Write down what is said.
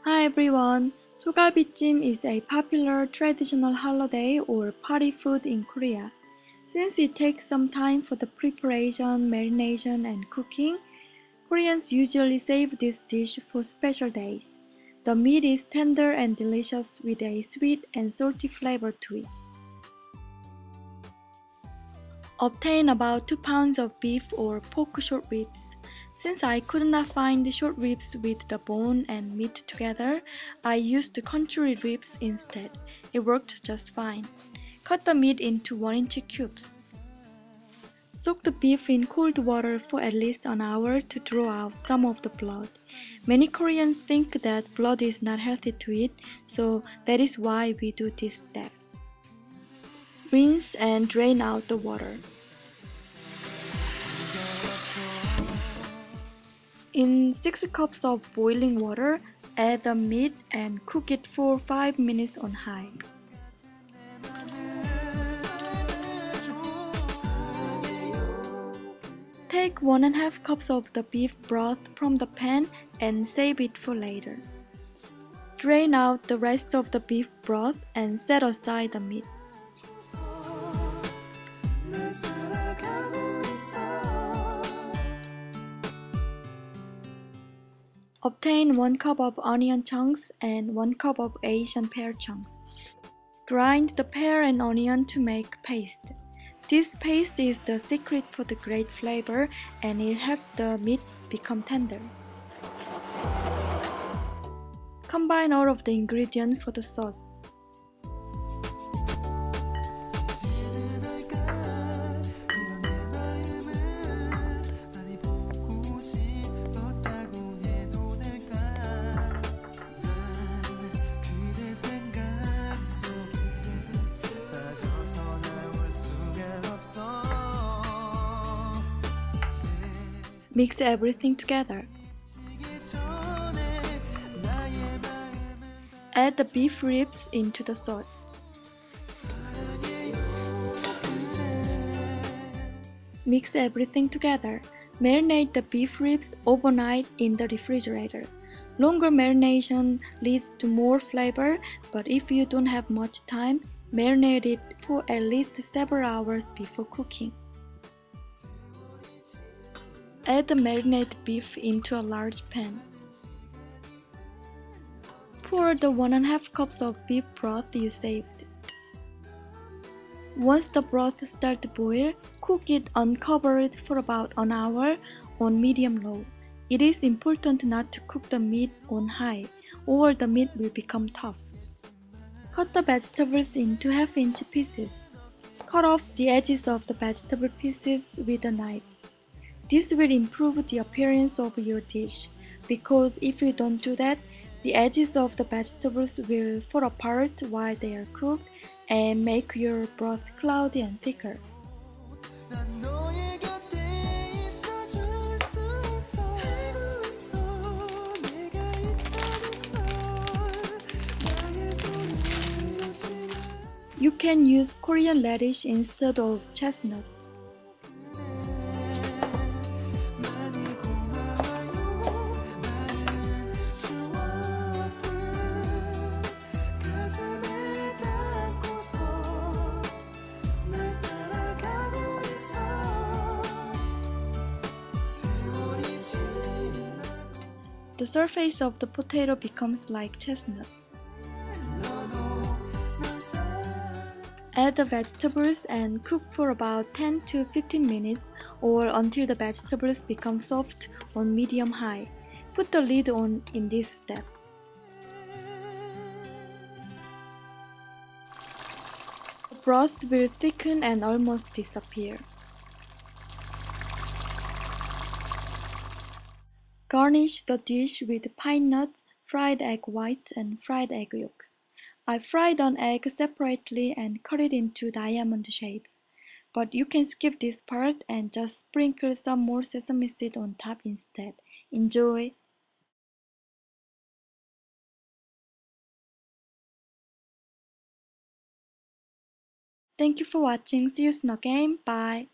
Hi everyone! SoGalBi Jjim is a popular traditional holiday or party food in Korea. Since it takes some time for the preparation, marination, and cooking, Koreans usually save this dish for special days. The meat is tender and delicious with a sweet and salty flavor to it. Obtain about 2 pounds of beef or pork short ribs. Since I could not find short ribs with the bone and meat together, I used country ribs instead. It worked just fine. Cut the meat into 1-inch cubes. Soak the beef in cold water for at least an hour to draw out some of the blood. Many Koreans think that blood is not healthy to eat, so that is why we do this step. Rinse and drain out the water. In 6 cups of boiling water, add the meat and cook it for 5 minutes on high. Take 1½ cups of the beef broth from the pan and save it for later. Drain out the rest of the beef broth and set aside the meat. Obtain 1 cup of onion chunks and 1 cup of Asian pear chunks. Grind the pear and onion to make paste. This paste is the secret for the great flavor and it helps the meat become tender. Combine all of the ingredients for the sauce. Mix everything together. Add the beef ribs into the sauce. Mix everything together. Marinate the beef ribs overnight in the refrigerator. Longer marination leads to more flavor, but if you don't have much time, marinate it for at least several hours before cooking. Add the marinated beef into a large pan. Pour the 1½ cups of beef broth you saved. Once the broth starts to boil, cook it uncovered for about an hour on medium-low. It is important not to cook the meat on high, or the meat will become tough. Cut the vegetables into half-inch pieces. Cut off the edges of the vegetable pieces with a knife. This will improve the appearance of your dish, because if you don't do that, the edges of the vegetables will fall apart while they are cooked and make your broth cloudy and thicker. You can use Korean radish instead of chestnut. The surface of the potato becomes like chestnut. Add the vegetables and cook for about 10 to 15 minutes or until the vegetables become soft on medium-high. Put the lid on in this step. The broth will thicken and almost disappear. Garnish the dish with pine nuts, fried egg whites, and fried egg yolks. I fried an egg separately and cut it into diamond shapes. But you can skip this part and just sprinkle some more sesame seed on top instead. Enjoy! Thank you for watching. See you soon again. Bye!